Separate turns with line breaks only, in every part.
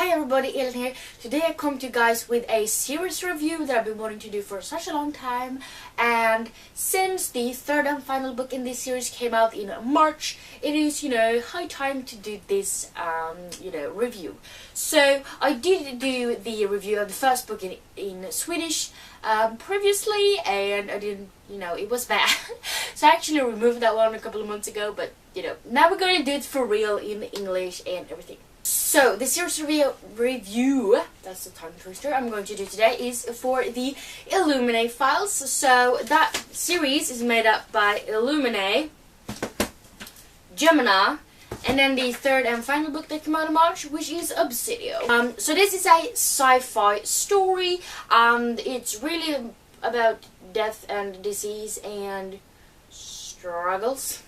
Hi everybody, Ellen here. Today I come to you guys with a series review that I've been wanting to do for such a long time, and since the third and final book in this series came out in March, it is, high time to do this, review. So I did do the review of the first book in Swedish previously, and I didn't, it was bad. So I actually removed that one a couple of months ago, but, now we're going to do it for real in English and everything. So, the series review, that's the tongue twister, I'm going to do today is for the Illuminae files. So, that series is made up by Illuminae, Gemini, and then the third and final book that came out in March, which is Obsidian. So this is a sci-fi story, and it's really about death and disease and struggles.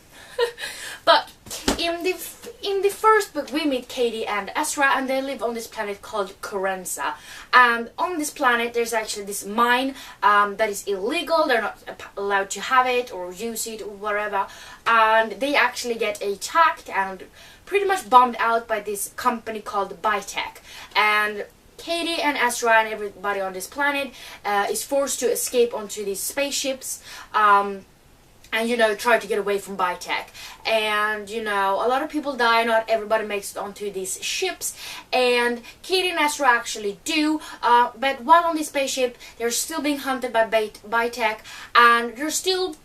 But in the first book we meet Kady and Ezra, and they live on this planet called Corenza. And on this planet there's actually this mine that is illegal. They're not allowed to have it or use it or whatever, and they actually get attacked and pretty much bombed out by this company called Bitech. And Kady and Ezra and everybody on this planet is forced to escape onto these spaceships and try to get away from Bitech. And a lot of people die, not everybody makes it onto these ships, and Kady and Ezra actually do, but while on this spaceship they're still being hunted by Bitech, and there's still,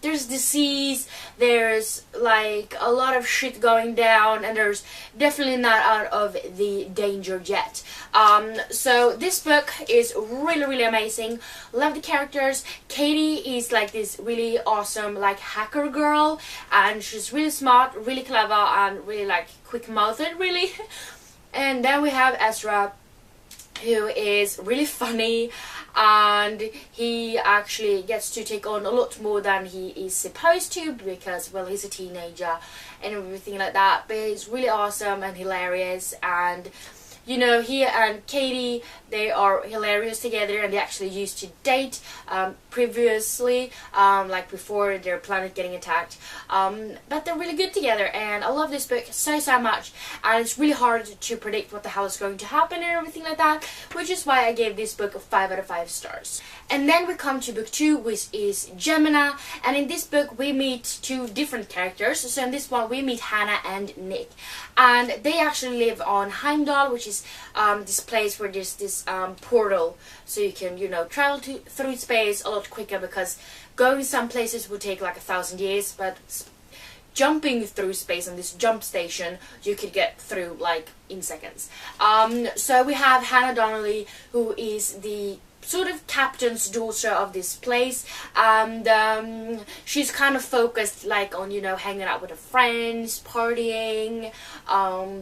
there's disease, there's like a lot of shit going down, and there's definitely not out of the danger yet. So this book is really amazing. Love the characters. Kady is like this really awesome like hacker girl, and she's really smart, really clever, and really like quick-mouthed really. And then we have Ezra, who is really funny, and he actually gets to take on a lot more than he is supposed to, because, well, he's a teenager and everything like that. But he's really awesome and hilarious, and he and Kady, they are hilarious together, and they actually used to date previously, like before their planet getting attacked. But they're really good together, and I love this book so much, and it's really hard to predict what the hell is going to happen and everything like that, which is why I gave this book 5 out of 5 stars. And then we come to book 2, which is Gemini, and in this book we meet 2 different characters. So in this one we meet Hannah and Nick, and they actually live on Heimdall, which is this place where there's this portal, so you can travel through space a lot quicker, because going some places would take like 1,000 years, but jumping through space on this jump station you could get through like in seconds. So we have Hannah Donnelly, who is the sort of captain's daughter of this place, and she's kind of focused like on hanging out with her friends, partying,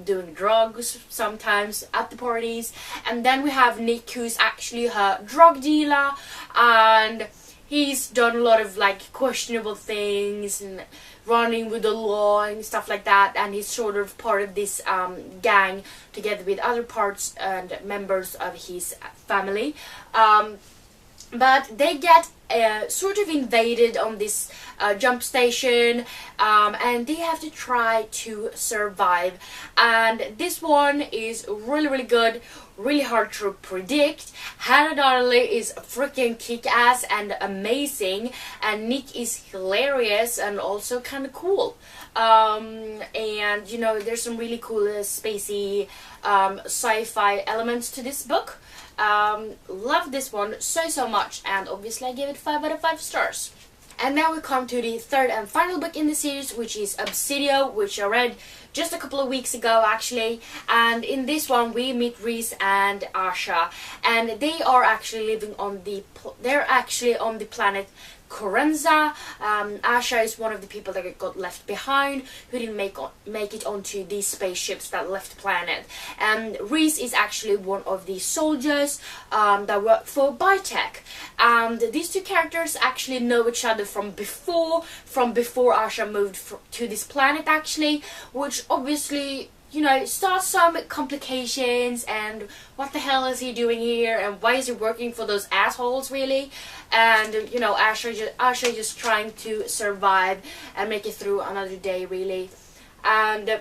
doing drugs sometimes at the parties. And then we have Nick, who's actually her drug dealer, and he's done a lot of like questionable things and running with the law and stuff like that, and he's sort of part of this gang together with other parts and members of his family. But they get sort of invaded on this jump station, and they have to try to survive. And this one is really good, really hard to predict. Hannah Donnelly is freaking kick-ass and amazing, and Nick is hilarious and also kind of cool. And there's some really cool spacey sci-fi elements to this book. Love this one so much, and obviously I gave it 5 out of 5 stars. And now we come to the third and final book in the series, which is Obsidian, which I read just a couple of weeks ago actually. And in this one we meet Reese and Asha, and they are actually living on the planet Corenza. Asha is one of the people that got left behind, who didn't make it onto these spaceships that left the planet. And Reese is actually one of the soldiers that work for Bitech. And these 2 characters actually know each other from before Asha moved to this planet actually, which obviously starts some complications, and what the hell is he doing here, and why is he working for those assholes really? And Asha just trying to survive and make it through another day really. And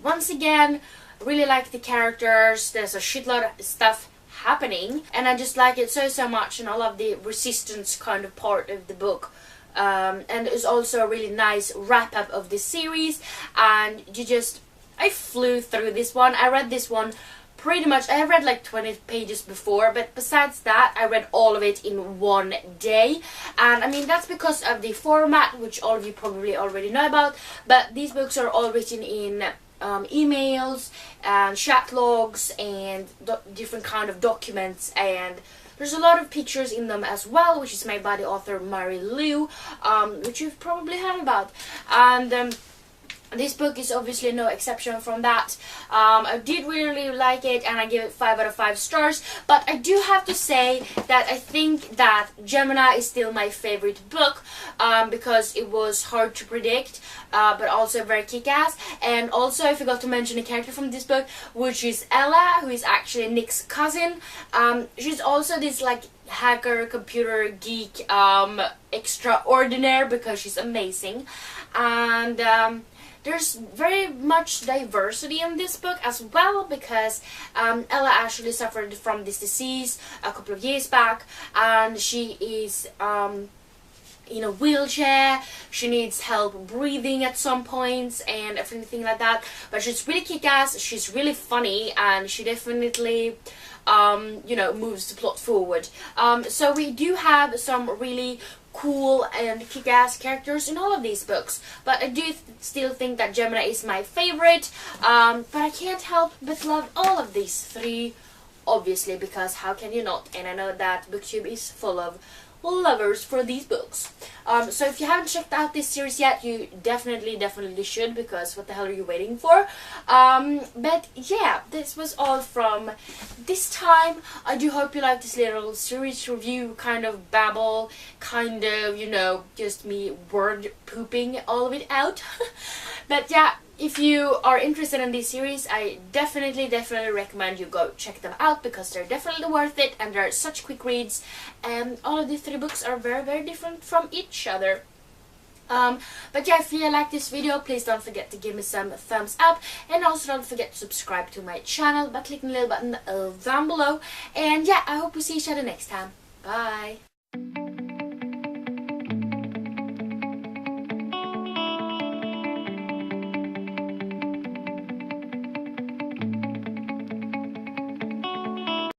once again Really like the characters. There's a shitload of stuff happening, and I just like it so much, and I love the resistance kind of part of the book. And it's also a really nice wrap up of this series, and I flew through this one. I read this one pretty much, I read like 20 pages before, but besides that I read all of it in one day. And I mean, that's because of the format, which all of you probably already know about, but these books are all written in emails and chat logs and different kind of documents, and there's a lot of pictures in them as well, which is made by the author Mary Lou, which you've probably heard about. And this book is obviously no exception from that. I did really like it, and I give it 5 out of 5 stars. But I do have to say that I think that Gemini is still my favorite book, because it was hard to predict, but also very kick-ass. And also I forgot to mention a character from this book, which is Ella, who is actually Nick's cousin. She's also this like hacker, computer geek, extraordinaire, because she's amazing. And there's very much diversity in this book as well, because Ella actually suffered from this disease a couple of years back, and she is in a wheelchair. She needs help breathing at some points and everything like that, but she's really kick-ass, she's really funny, and she definitely moves the plot forward. So we do have some really cool and kick-ass characters in all of these books, but I do still think that Gemini is my favorite. But I can't help but love all of these three, obviously, because how can you not? And I know that BookTube is full of lovers for these books. So if you haven't checked out this series yet, you definitely should, because what the hell are you waiting for? But yeah, this was all from this time. I do hope you like this little series review, kind of babble, kind of, just me word pooping all of it out. But yeah, if you are interested in this series, I definitely recommend you go check them out, because they're definitely worth it, and they're such quick reads, and all of the 3 books are very different from each other. But yeah, if you like this video, please don't forget to give me some thumbs up, and also don't forget to subscribe to my channel by clicking the little button down below. And yeah, I hope we see each other next time. Bye!